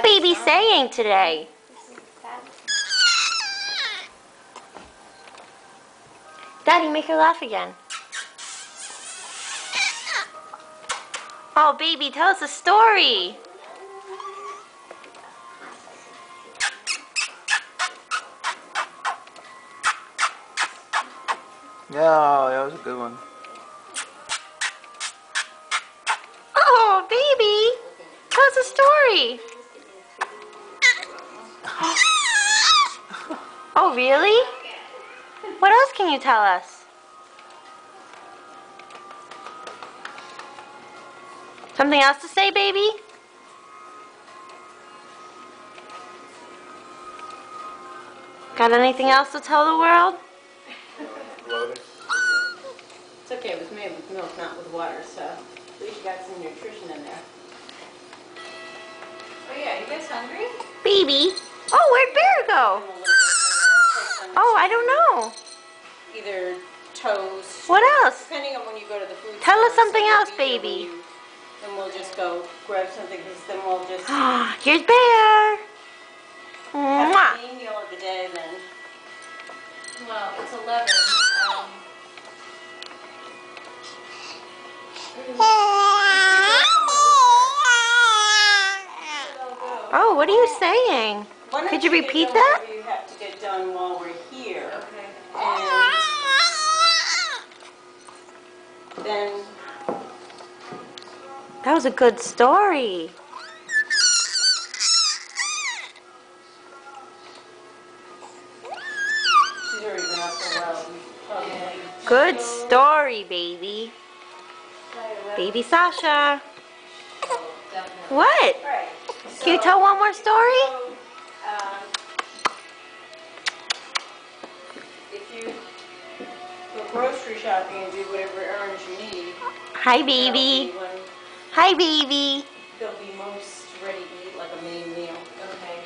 baby saying today? Daddy, make her laugh again. Oh, baby, tell us a story. Yeah, that was a good one. Oh, baby, tell us a story. Oh, really? What else can you tell us? Something else to say, baby? Got anything else to tell the world? It's okay, it was made with milk, not with water, so at least you got some nutrition in there. Oh yeah, you guys hungry? Baby? Oh, where'd Bear go? Oh, I don't know. Either toast. What else? Depending on when you go to the food Tell us store, something so else, you'll be here baby. then we'll just go grab something, because then we'll just Here's Bear. have Mwah. the main meal of the day then. Well, it's 11. Oh, what are you saying? Why don't Could you get repeat done that? whatever you have to get done while we're here. Okay. And then That was a good story. she's already been up for a while. We probably Good story, baby. Baby Sasha. What? Right. Can you tell one more story? If you go grocery shopping and do whatever errands you need, Hi, baby. that'll be when Hi, baby. they'll be most ready to eat like a main meal. Okay.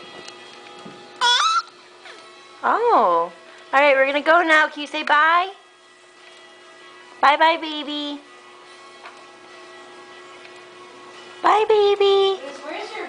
Oh. All right, we're going to go now. Can you say bye? Bye-bye, baby. Bye, baby. Where's your